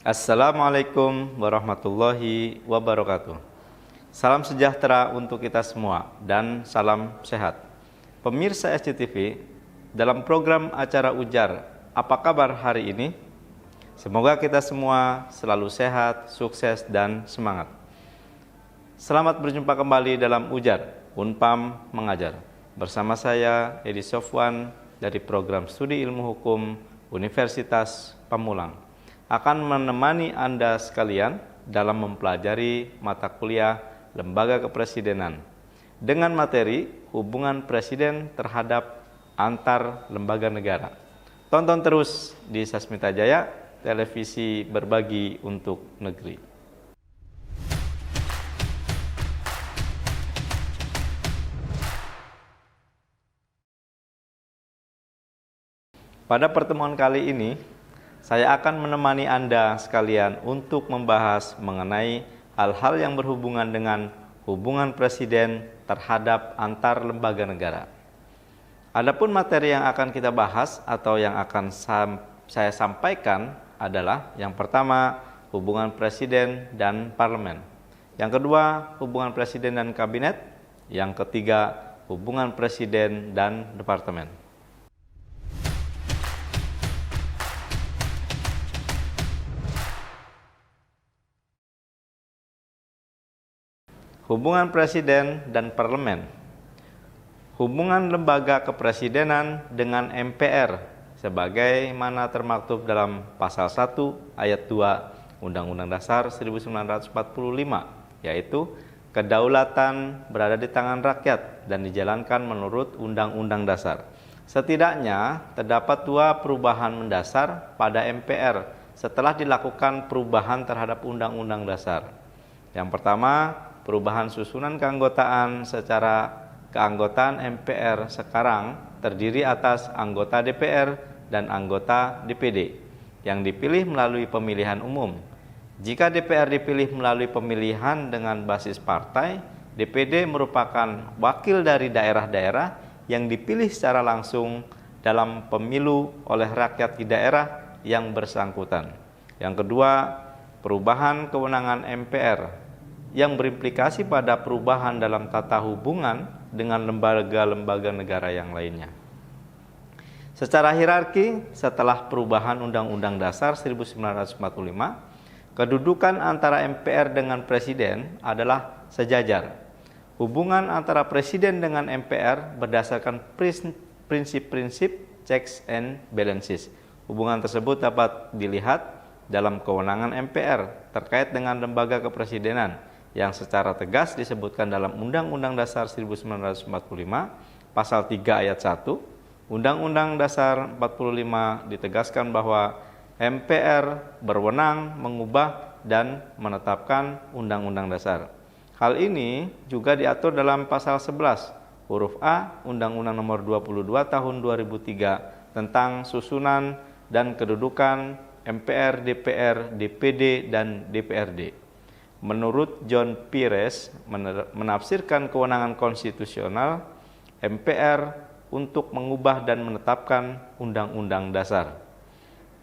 Assalamualaikum warahmatullahi wabarakatuh. Salam sejahtera untuk kita semua dan salam sehat. Pemirsa SCTV, dalam program acara Ujar, apa kabar hari ini? Semoga kita semua selalu sehat, sukses, dan semangat. Selamat berjumpa kembali dalam Ujar, Unpam Mengajar. Bersama saya, Edi Sofwan, dari program Studi Ilmu Hukum Universitas Pamulang, akan menemani Anda sekalian dalam mempelajari mata kuliah Lembaga Kepresidenan dengan materi hubungan presiden terhadap antar lembaga negara. Tonton terus di Sasmita Jaya, televisi berbagi untuk negeri. Pada pertemuan kali ini, saya akan menemani Anda sekalian untuk membahas mengenai hal-hal yang berhubungan dengan hubungan presiden terhadap antar lembaga negara. Adapun materi yang akan kita bahas atau yang akan saya sampaikan adalah yang pertama, hubungan presiden dan parlemen. Yang kedua, hubungan presiden dan kabinet. Yang ketiga, hubungan presiden dan departemen. Hubungan presiden dan parlemen. Hubungan lembaga kepresidenan dengan MPR sebagaimana termaktub dalam pasal 1 ayat 2 Undang-Undang Dasar 1945, yaitu kedaulatan berada di tangan rakyat dan dijalankan menurut Undang-Undang Dasar. Setidaknya terdapat dua perubahan mendasar pada MPR setelah dilakukan perubahan terhadap Undang-Undang Dasar. Yang pertama, perubahan susunan keanggotaan. Secara keanggotaan MPR sekarang terdiri atas anggota DPR dan anggota DPD yang dipilih melalui pemilihan umum. Jika DPR dipilih melalui pemilihan dengan basis partai, DPD merupakan wakil dari daerah-daerah yang dipilih secara langsung dalam pemilu oleh rakyat di daerah yang bersangkutan. Yang kedua, perubahan kewenangan MPR yang berimplikasi pada perubahan dalam tata hubungan dengan lembaga-lembaga negara yang lainnya. Secara hierarki, setelah perubahan Undang-Undang Dasar 1945, kedudukan antara MPR dengan Presiden adalah sejajar. Hubungan antara Presiden dengan MPR berdasarkan prinsip-prinsip checks and balances. Hubungan tersebut dapat dilihat dalam kewenangan MPR terkait dengan lembaga kepresidenan yang secara tegas disebutkan dalam Undang-Undang Dasar 1945 pasal 3 ayat 1. Undang-Undang Dasar 45 ditegaskan bahwa MPR berwenang mengubah dan menetapkan Undang-Undang Dasar. Hal ini juga diatur dalam pasal 11 huruf A Undang-Undang Nomor 22 Tahun 2003 tentang susunan dan kedudukan MPR, DPR, DPD, dan DPRD. Menurut John Pires, menafsirkan kewenangan konstitusional MPR untuk mengubah dan menetapkan Undang-Undang Dasar.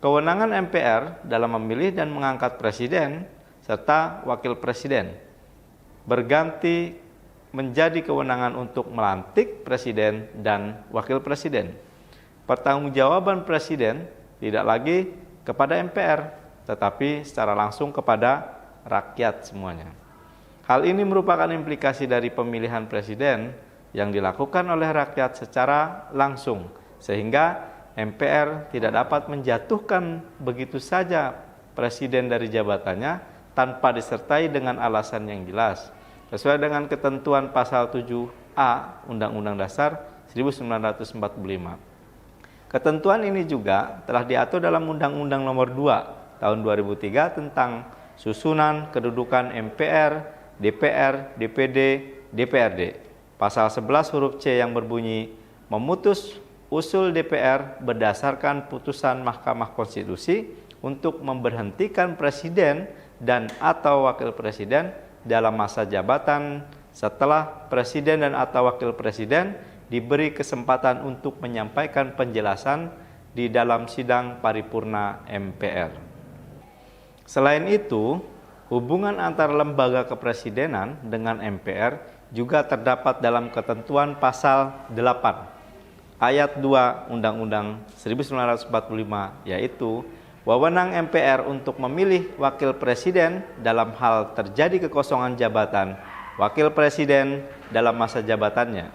Kewenangan MPR dalam memilih dan mengangkat presiden serta wakil presiden berganti menjadi kewenangan untuk melantik presiden dan wakil presiden. Pertanggungjawaban presiden tidak lagi kepada MPR, tetapi secara langsung kepada rakyat semuanya. Hal ini merupakan implikasi dari pemilihan presiden yang dilakukan oleh rakyat secara langsung, sehingga MPR tidak dapat menjatuhkan begitu saja presiden dari jabatannya tanpa disertai dengan alasan yang jelas, sesuai dengan ketentuan pasal 7A Undang-Undang Dasar 1945. Ketentuan ini juga telah diatur dalam Undang-Undang Nomor 2 Tahun 2003 tentang susunan kedudukan MPR, DPR, DPD, DPRD. Pasal 11 huruf C yang berbunyi memutus usul DPR berdasarkan putusan Mahkamah Konstitusi untuk memberhentikan presiden dan atau wakil presiden dalam masa jabatan setelah presiden dan atau wakil presiden diberi kesempatan untuk menyampaikan penjelasan di dalam sidang paripurna MPR. Selain itu, hubungan antara lembaga kepresidenan dengan MPR juga terdapat dalam ketentuan pasal 8 ayat 2 Undang-Undang 1945, yaitu wewenang MPR untuk memilih wakil presiden dalam hal terjadi kekosongan jabatan wakil presiden dalam masa jabatannya.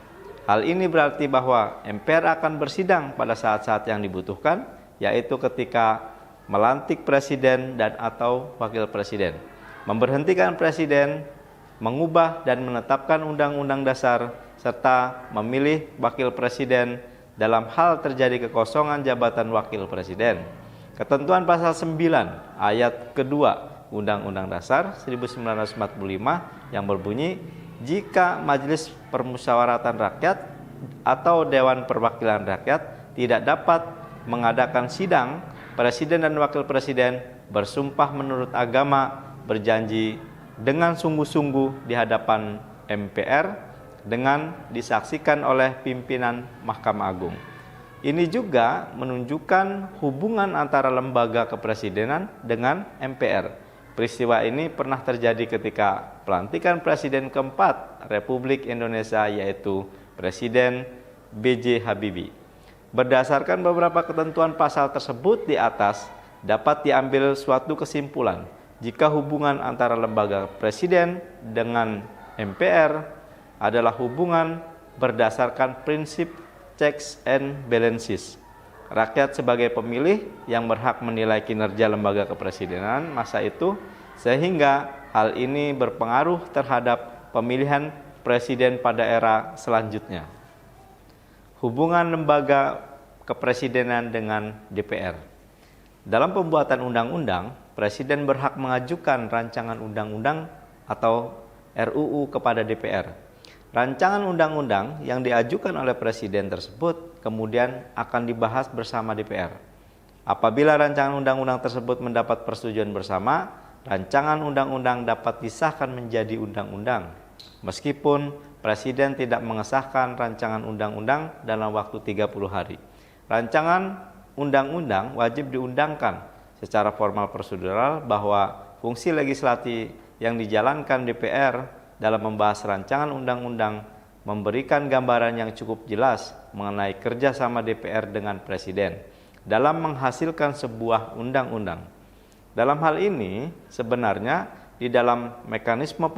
Hal ini berarti bahwa MPR akan bersidang pada saat-saat yang dibutuhkan, yaitu ketika melantik presiden dan atau wakil presiden, memberhentikan presiden, mengubah dan menetapkan undang-undang dasar, serta memilih wakil presiden dalam hal terjadi kekosongan jabatan wakil presiden. Ketentuan pasal 9 ayat kedua Undang-Undang Dasar 1945 yang berbunyi, jika Majelis Permusyawaratan Rakyat atau Dewan Perwakilan Rakyat tidak dapat mengadakan sidang, presiden dan wakil presiden bersumpah menurut agama berjanji dengan sungguh-sungguh di hadapan MPR dengan disaksikan oleh pimpinan Mahkamah Agung. Ini juga menunjukkan hubungan antara lembaga kepresidenan dengan MPR. Peristiwa ini pernah terjadi ketika pelantikan Presiden keempat Republik Indonesia, yaitu Presiden B.J. Habibie. Berdasarkan beberapa ketentuan pasal tersebut di atas, dapat diambil suatu kesimpulan jika hubungan antara lembaga presiden dengan MPR adalah hubungan berdasarkan prinsip checks and balances. Rakyat sebagai pemilih yang berhak menilai kinerja lembaga kepresidenan masa itu, sehingga hal ini berpengaruh terhadap pemilihan presiden pada era selanjutnya. Hubungan lembaga kepresidenan dengan DPR. Dalam pembuatan undang-undang, presiden berhak mengajukan rancangan undang-undang atau RUU kepada DPR. Rancangan undang-undang yang diajukan oleh presiden tersebut kemudian akan dibahas bersama DPR. Apabila rancangan undang-undang tersebut mendapat persetujuan bersama, rancangan undang-undang dapat disahkan menjadi undang-undang, meskipun presiden tidak mengesahkan rancangan undang-undang dalam waktu 30 hari. Rancangan undang-undang wajib diundangkan secara formal prosedural bahwa fungsi legislasi yang dijalankan DPR dalam membahas rancangan undang-undang memberikan gambaran yang cukup jelas mengenai kerjasama DPR dengan Presiden dalam menghasilkan sebuah undang-undang. Dalam hal ini, sebenarnya di dalam mekanisme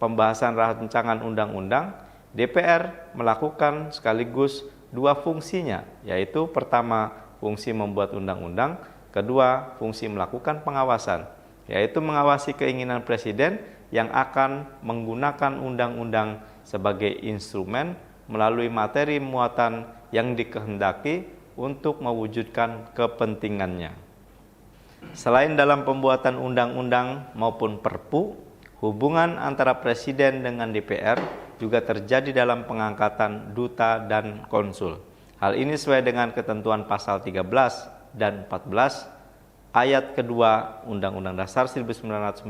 pembahasan rancangan undang-undang, DPR melakukan sekaligus dua fungsinya, yaitu pertama, fungsi membuat undang-undang, kedua, fungsi melakukan pengawasan, yaitu mengawasi keinginan Presiden yang akan menggunakan undang-undang sebagai instrumen melalui materi muatan yang dikehendaki untuk mewujudkan kepentingannya. Selain dalam pembuatan undang-undang maupun perpu, hubungan antara Presiden dengan DPR juga terjadi dalam pengangkatan duta dan konsul. Hal ini sesuai dengan ketentuan pasal 13 dan 14 ayat kedua Undang-Undang Dasar 1945.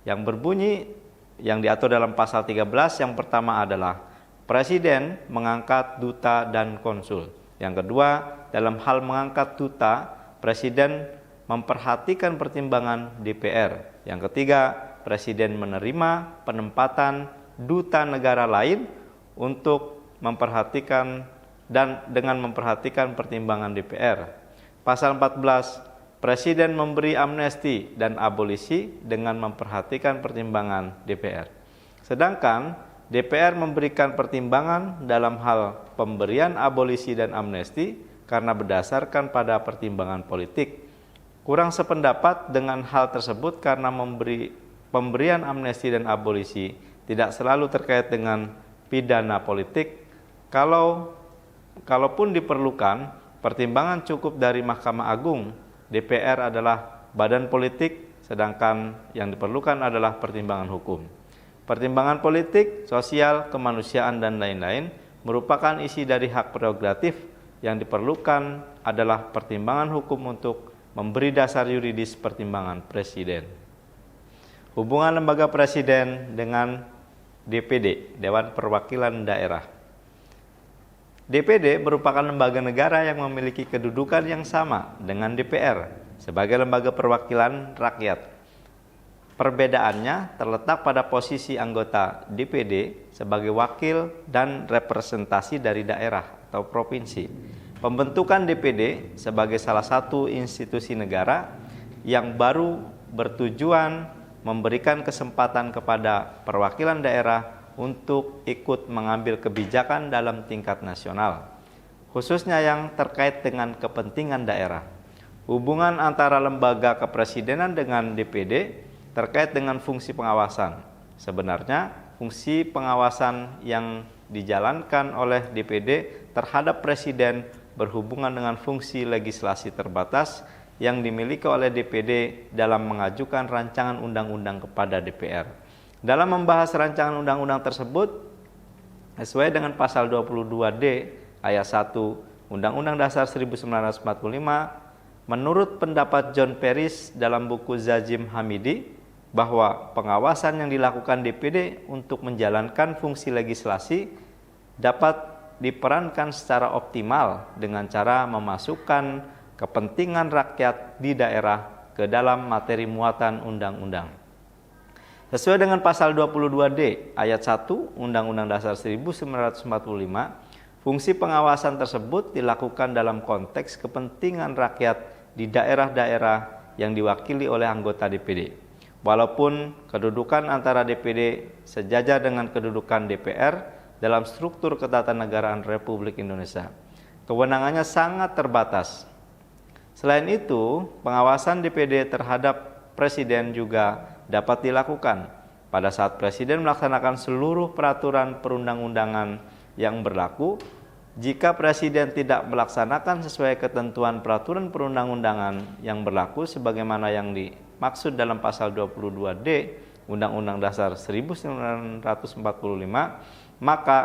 Yang berbunyi, yang diatur dalam pasal 13, yang pertama adalah Presiden mengangkat duta dan konsul. Yang kedua, dalam hal mengangkat duta, Presiden memperhatikan pertimbangan DPR. Yang ketiga, Presiden menerima penempatan duta negara lain untuk memperhatikan dan dengan memperhatikan pertimbangan DPR. Pasal 14, Presiden memberi amnesti dan abolisi dengan memperhatikan pertimbangan DPR. Sedangkan DPR memberikan pertimbangan dalam hal pemberian abolisi dan amnesti karena berdasarkan pada pertimbangan politik. Kurang sependapat dengan hal tersebut karena pemberian amnesti dan abolisi tidak selalu terkait dengan pidana politik. Kalaupun diperlukan pertimbangan cukup dari Mahkamah Agung, DPR adalah badan politik, sedangkan yang diperlukan adalah pertimbangan hukum. Pertimbangan politik, sosial, kemanusiaan, dan lain-lain merupakan isi dari hak prerogatif. Yang diperlukan adalah pertimbangan hukum untuk memberi dasar yuridis pertimbangan Presiden. Hubungan lembaga Presiden dengan DPD, Dewan Perwakilan Daerah. DPD merupakan lembaga negara yang memiliki kedudukan yang sama dengan DPR, sebagai lembaga perwakilan rakyat. Perbedaannya terletak pada posisi anggota DPD sebagai wakil dan representasi dari daerah atau provinsi. Pembentukan DPD sebagai salah satu institusi negara yang baru bertujuan memberikan kesempatan kepada perwakilan daerah untuk ikut mengambil kebijakan dalam tingkat nasional, khususnya yang terkait dengan kepentingan daerah. Hubungan antara lembaga kepresidenan dengan DPD terkait dengan fungsi pengawasan. Sebenarnya, fungsi pengawasan yang dijalankan oleh DPD terhadap presiden berhubungan dengan fungsi legislasi terbatas yang dimiliki oleh DPD dalam mengajukan rancangan undang-undang kepada DPR. Dalam membahas rancangan undang-undang tersebut, sesuai dengan pasal 22D ayat 1 Undang-Undang Dasar 1945, menurut pendapat John Paris dalam buku Zajim Hamidi, bahwa pengawasan yang dilakukan DPD untuk menjalankan fungsi legislasi dapat diperankan secara optimal dengan cara memasukkan kepentingan rakyat di daerah ke dalam materi muatan undang-undang. Sesuai dengan pasal 22D ayat 1 Undang-Undang Dasar 1945, fungsi pengawasan tersebut dilakukan dalam konteks kepentingan rakyat di daerah-daerah yang diwakili oleh anggota DPD. Walaupun kedudukan antara DPD sejajar dengan kedudukan DPR dalam struktur ketatanegaraan Republik Indonesia, kewenangannya sangat terbatas. Selain itu, pengawasan DPD terhadap presiden juga dapat dilakukan pada saat presiden melaksanakan seluruh peraturan perundang-undangan yang berlaku. Jika presiden tidak melaksanakan sesuai ketentuan peraturan perundang-undangan yang berlaku sebagaimana yang dimaksud dalam pasal 22D Undang-Undang Dasar 1945, maka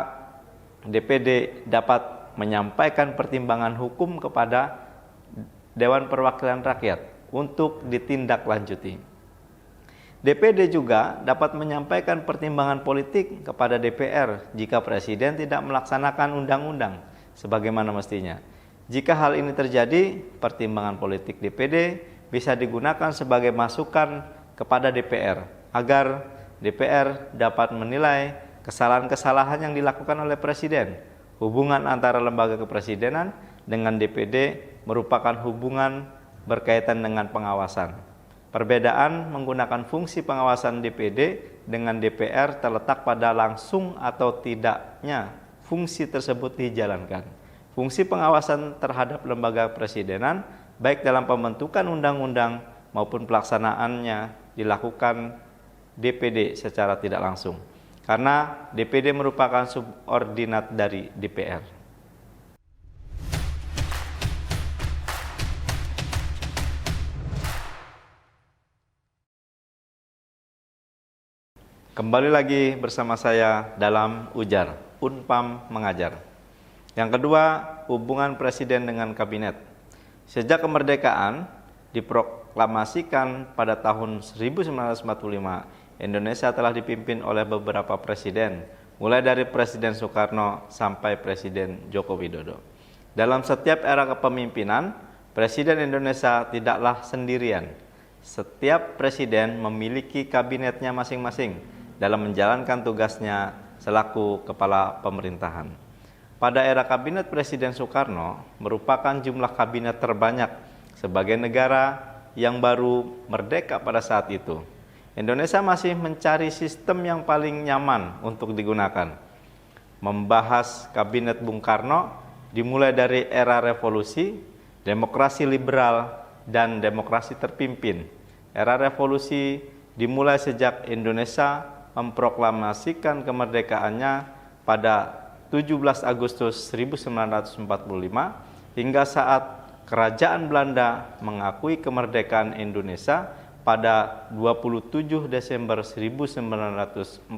DPD dapat menyampaikan pertimbangan hukum kepada Dewan Perwakilan Rakyat untuk ditindaklanjuti. DPD juga dapat menyampaikan pertimbangan politik kepada DPR jika presiden tidak melaksanakan undang-undang sebagaimana mestinya. Jika hal ini terjadi, pertimbangan politik DPD bisa digunakan sebagai masukan kepada DPR agar DPR dapat menilai kesalahan-kesalahan yang dilakukan oleh presiden. Hubungan antara lembaga kepresidenan dengan DPD merupakan hubungan berkaitan dengan pengawasan. Perbedaan menggunakan fungsi pengawasan DPD dengan DPR terletak pada langsung atau tidaknya fungsi tersebut dijalankan. Fungsi pengawasan terhadap lembaga presidenan, baik dalam pembentukan undang-undang maupun pelaksanaannya, dilakukan DPD secara tidak langsung, karena DPD merupakan subordinat dari DPR. Kembali lagi bersama saya dalam Ujar, Unpam Mengajar. Yang kedua, hubungan presiden dengan kabinet. Sejak kemerdekaan diproklamasikan pada tahun 1945, Indonesia telah dipimpin oleh beberapa presiden, mulai dari Presiden Soekarno sampai Presiden Joko Widodo. Dalam setiap era kepemimpinan, Presiden Indonesia tidaklah sendirian. Setiap presiden memiliki kabinetnya masing-masing dalam menjalankan tugasnya selaku kepala pemerintahan. Pada era kabinet Presiden Soekarno merupakan jumlah kabinet terbanyak sebagai negara yang baru merdeka pada saat itu. Indonesia masih mencari sistem yang paling nyaman untuk digunakan. Membahas kabinet Bung Karno dimulai dari era revolusi, demokrasi liberal, dan demokrasi terpimpin. Era revolusi dimulai sejak Indonesia memproklamasikan kemerdekaannya pada 17 Agustus 1945 hingga saat Kerajaan Belanda mengakui kemerdekaan Indonesia pada 27 Desember 1949.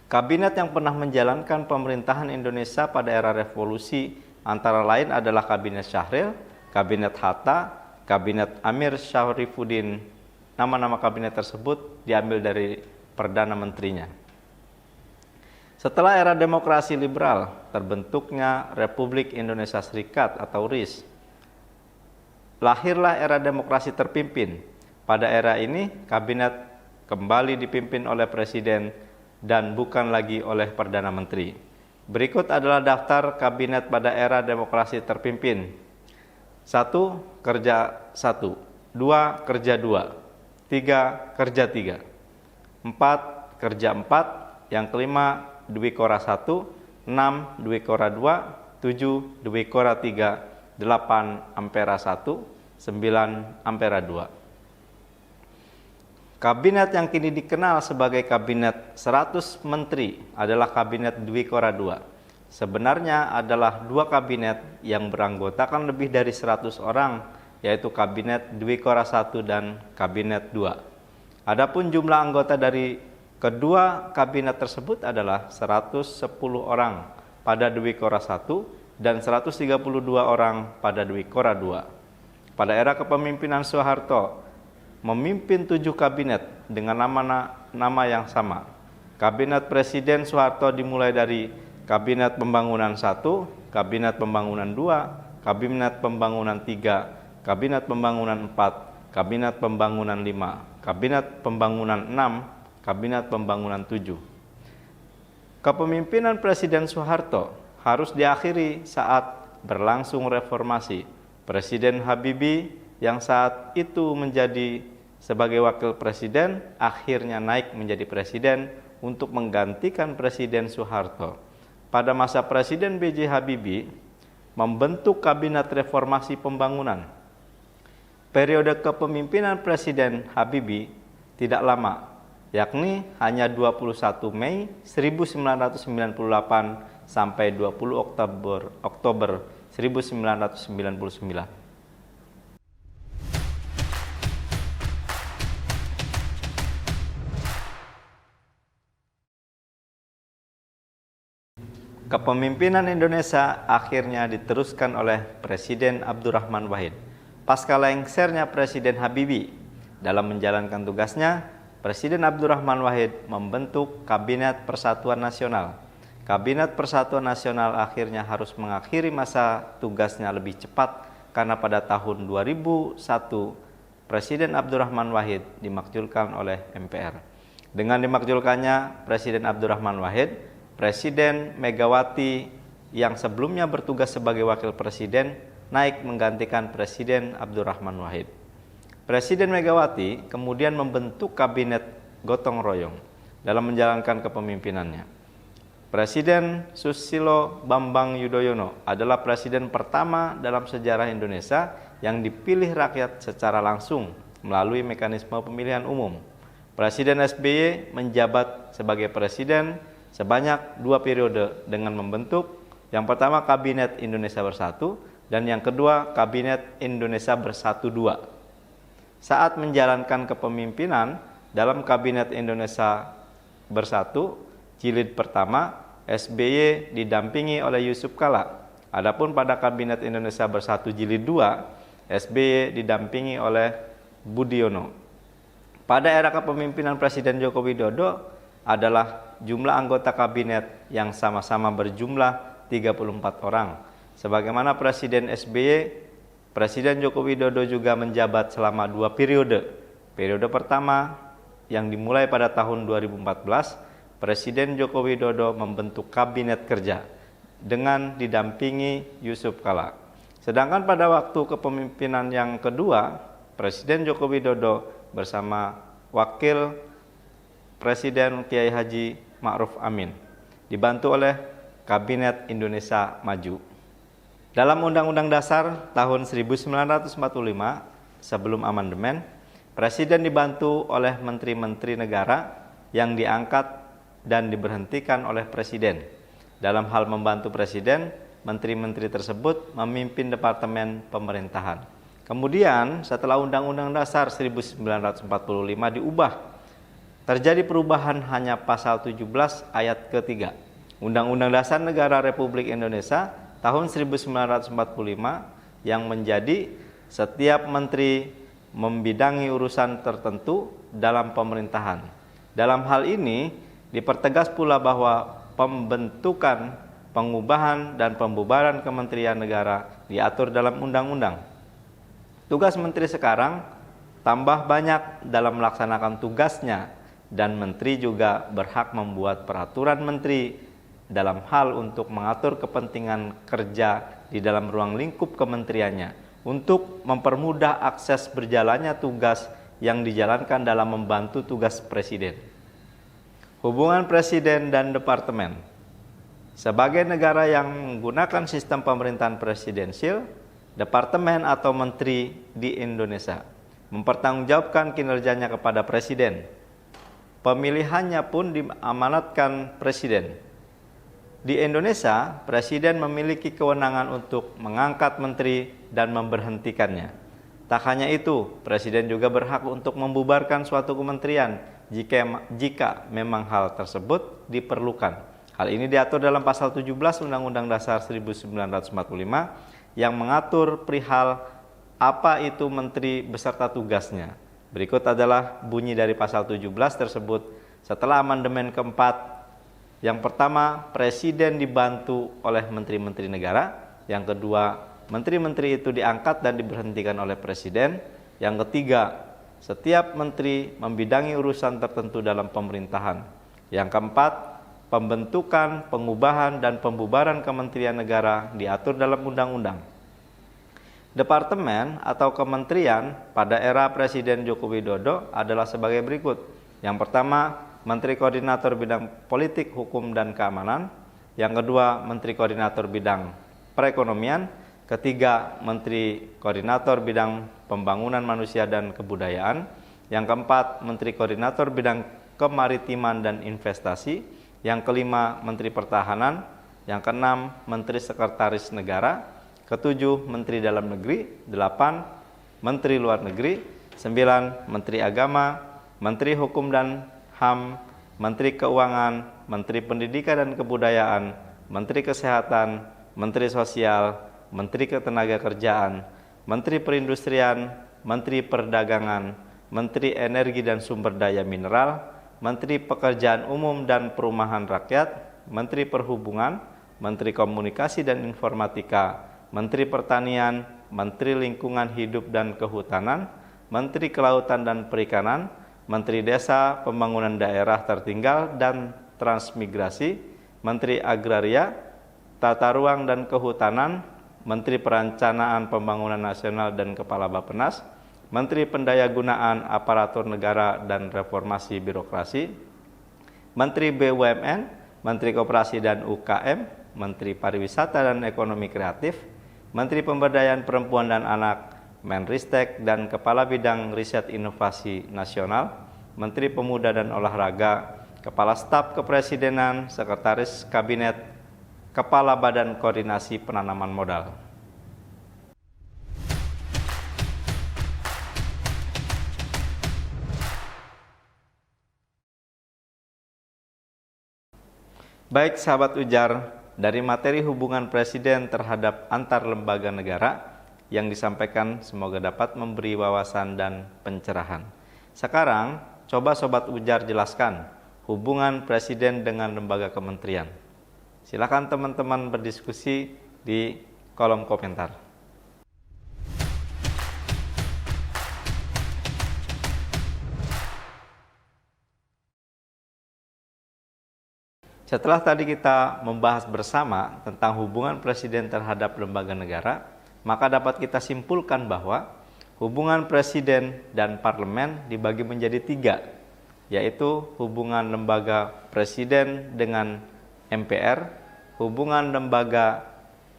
Kabinet yang pernah menjalankan pemerintahan Indonesia pada era revolusi antara lain adalah Kabinet Syahril, Kabinet Hatta, Kabinet Amir Syarifuddin. Nama-nama kabinet tersebut diambil dari Perdana Menterinya. Setelah era demokrasi liberal, terbentuknya Republik Indonesia Serikat atau RIS. lahirlah era demokrasi terpimpin. Pada era ini, kabinet kembali dipimpin oleh presiden dan bukan lagi oleh Perdana Menteri. Berikut adalah daftar kabinet pada era demokrasi terpimpin. 1. Kerja 1. 2. Kerja 2. 3. Kerja 3. 4. Kerja 4. Yang kelima, Dwi Kora 1. 6. Dwi Kora 2. 7. Dwi Kora 3. 8. Ampera 1. 9. Ampera 2. Kabinet yang kini dikenal sebagai Kabinet 100 Menteri adalah Kabinet Dwi Kora II. Sebenarnya adalah dua kabinet yang beranggotakan lebih dari 100 orang, yaitu Kabinet Dwi Kora I dan Kabinet II. Adapun jumlah anggota dari kedua kabinet tersebut adalah 110 orang pada Dwi Kora I dan 132 orang pada Dwi Kora II. Pada era kepemimpinan Soeharto, memimpin 7 kabinet dengan nama yang sama. Kabinet Presiden Soeharto dimulai dari Kabinet Pembangunan 1, Kabinet Pembangunan 2, Kabinet Pembangunan 3, Kabinet Pembangunan 4, Kabinet Pembangunan 5, Kabinet Pembangunan 6, Kabinet Pembangunan 7. Kepemimpinan Presiden Soeharto harus diakhiri saat berlangsung reformasi. Presiden Habibie yang saat itu menjadi sebagai wakil presiden akhirnya naik menjadi presiden untuk menggantikan Presiden Soeharto. Pada masa Presiden B.J. Habibie membentuk Kabinet Reformasi Pembangunan. Periode kepemimpinan Presiden Habibie tidak lama, yakni hanya 21 Mei 1998 sampai 20 Oktober 1999. Kepemimpinan Indonesia akhirnya diteruskan oleh Presiden Abdurrahman Wahid. Pasca lengsernya Presiden Habibie, dalam menjalankan tugasnya, Presiden Abdurrahman Wahid membentuk Kabinet Persatuan Nasional. Kabinet Persatuan Nasional akhirnya harus mengakhiri masa tugasnya lebih cepat karena pada tahun 2001 Presiden Abdurrahman Wahid dimakzulkan oleh MPR. Dengan dimakzulkannya Presiden Abdurrahman Wahid, Presiden Megawati yang sebelumnya bertugas sebagai wakil presiden naik menggantikan Presiden Abdurrahman Wahid. Presiden Megawati kemudian membentuk kabinet gotong royong dalam menjalankan kepemimpinannya. Presiden Susilo Bambang Yudhoyono adalah presiden pertama dalam sejarah Indonesia yang dipilih rakyat secara langsung melalui mekanisme pemilihan umum. Presiden SBY menjabat sebagai presiden sebanyak 2 periode dengan membentuk yang pertama Kabinet Indonesia Bersatu dan yang kedua Kabinet Indonesia Bersatu II. Saat menjalankan kepemimpinan dalam Kabinet Indonesia Bersatu jilid pertama, SBY didampingi oleh Yusuf Kala. Adapun pada Kabinet Indonesia Bersatu jilid 2, SBY didampingi oleh Budiono. Pada era kepemimpinan Presiden Joko Widodo adalah jumlah anggota kabinet yang sama-sama berjumlah 34 orang. Sebagaimana Presiden SBY, Presiden Joko Widodo juga menjabat selama 2 periode. Periode pertama yang dimulai pada tahun 2014, Presiden Joko Widodo membentuk Kabinet Kerja dengan didampingi Yusuf Kala. Sedangkan pada waktu kepemimpinan yang kedua, Presiden Joko Widodo bersama Wakil Presiden Kiai Haji Ma'ruf Amin, dibantu oleh Kabinet Indonesia Maju. Dalam Undang-Undang Dasar tahun 1945, sebelum amandemen, Presiden dibantu oleh menteri-menteri negara yang diangkat dan diberhentikan oleh Presiden. Dalam hal membantu Presiden, menteri-menteri tersebut memimpin Departemen Pemerintahan. Kemudian setelah Undang-Undang Dasar 1945 diubah, terjadi perubahan hanya pasal 17 ayat ketiga. Undang-Undang Dasar Negara Republik Indonesia tahun 1945 yang menjadi setiap menteri membidangi urusan tertentu dalam pemerintahan. Dalam hal ini dipertegas pula bahwa pembentukan, pengubahan, dan pembubaran kementerian negara diatur dalam undang-undang. Tugas menteri sekarang tambah banyak dalam melaksanakan tugasnya, dan menteri juga berhak membuat peraturan menteri dalam hal untuk mengatur kepentingan kerja di dalam ruang lingkup kementeriannya untuk mempermudah akses berjalannya tugas yang dijalankan dalam membantu tugas presiden. Hubungan presiden dan departemen. Sebagai negara yang menggunakan sistem pemerintahan presidensil, departemen atau menteri di Indonesia mempertanggungjawabkan kinerjanya kepada presiden. Pemilihannya pun diamanatkan presiden. Di Indonesia, presiden memiliki kewenangan untuk mengangkat menteri dan memberhentikannya. Tak hanya itu, presiden juga berhak untuk membubarkan suatu kementerian jika memang hal tersebut diperlukan. Hal ini diatur dalam pasal 17 Undang-Undang Dasar 1945 yang mengatur perihal apa itu menteri beserta tugasnya. Berikut adalah bunyi dari pasal 17 tersebut setelah amandemen keempat. Yang pertama, presiden dibantu oleh menteri-menteri negara. Yang kedua, menteri-menteri itu diangkat dan diberhentikan oleh presiden. Yang ketiga, setiap menteri membidangi urusan tertentu dalam pemerintahan. Yang keempat, pembentukan, pengubahan, dan pembubaran kementerian negara diatur dalam undang-undang. Departemen atau kementerian pada era Presiden Joko Widodo adalah sebagai berikut. Yang pertama, Menteri Koordinator Bidang Politik, Hukum, dan Keamanan. Yang kedua, Menteri Koordinator Bidang Perekonomian. Ketiga, Menteri Koordinator Bidang Pembangunan Manusia dan Kebudayaan. Yang keempat, Menteri Koordinator Bidang Kemaritiman dan Investasi. Yang kelima, Menteri Pertahanan. Yang keenam, Menteri Sekretaris Negara. Ketujuh, Menteri Dalam Negeri. 8, Menteri Luar Negeri. 9, Menteri Agama, Menteri Hukum dan HAM, Menteri Keuangan, Menteri Pendidikan dan Kebudayaan, Menteri Kesehatan, Menteri Sosial, Menteri Ketenagakerjaan, Menteri Perindustrian, Menteri Perdagangan, Menteri Energi dan Sumber Daya Mineral, Menteri Pekerjaan Umum dan Perumahan Rakyat, Menteri Perhubungan, Menteri Komunikasi dan Informatika, Menteri Pertanian, Menteri Lingkungan Hidup dan Kehutanan, Menteri Kelautan dan Perikanan, Menteri Desa, Pembangunan Daerah Tertinggal dan Transmigrasi, Menteri Agraria, Tata Ruang dan Kehutanan, Menteri Perencanaan Pembangunan Nasional dan Kepala Bappenas, Menteri Pendayagunaan Aparatur Negara dan Reformasi Birokrasi, Menteri BUMN, Menteri Koperasi dan UKM, Menteri Pariwisata dan Ekonomi Kreatif, Menteri Pemberdayaan Perempuan dan Anak, Menristek dan Kepala Bidang Riset Inovasi Nasional, Menteri Pemuda dan Olahraga, Kepala Staf Kepresidenan, Sekretaris Kabinet, Kepala Badan Koordinasi Penanaman Modal. Baik sahabat Ujar, dari materi hubungan presiden terhadap antar lembaga negara yang disampaikan semoga dapat memberi wawasan dan pencerahan. Sekarang, coba Sobat Ujar jelaskan hubungan presiden dengan lembaga kementerian. Silakan teman-teman berdiskusi di kolom komentar. Setelah tadi kita membahas bersama tentang hubungan presiden terhadap lembaga negara, maka dapat kita simpulkan bahwa hubungan presiden dan parlemen dibagi menjadi 3, yaitu hubungan lembaga presiden dengan MPR, hubungan lembaga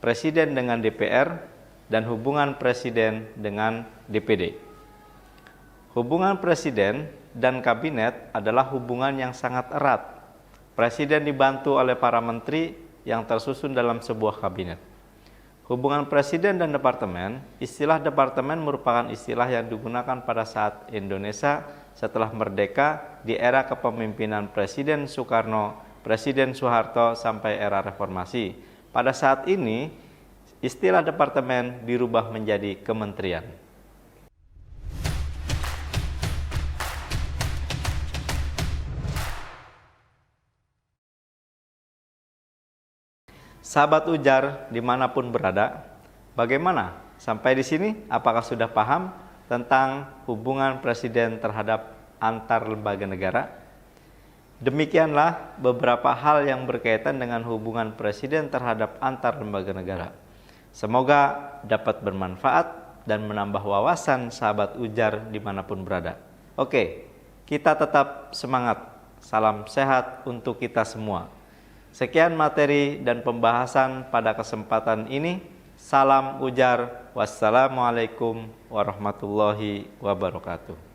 presiden dengan DPR, dan hubungan presiden dengan DPD. Hubungan presiden dan kabinet adalah hubungan yang sangat erat. Presiden dibantu oleh para menteri yang tersusun dalam sebuah kabinet. Hubungan presiden dan departemen, istilah departemen merupakan istilah yang digunakan pada saat Indonesia setelah merdeka di era kepemimpinan Presiden Soekarno, Presiden Soeharto sampai era reformasi. Pada saat ini, istilah departemen dirubah menjadi kementerian. Sahabat Ujar dimanapun berada, bagaimana Sampai di sini, apakah sudah paham tentang hubungan presiden terhadap antar lembaga negara? Demikianlah beberapa hal yang berkaitan dengan hubungan presiden terhadap antar lembaga negara. Semoga dapat bermanfaat dan menambah wawasan sahabat ujar dimanapun berada. Oke, kita tetap semangat. Salam sehat untuk kita semua. Sekian materi dan pembahasan pada kesempatan ini. Salam ujar. Wassalamualaikum warahmatullahi wabarakatuh.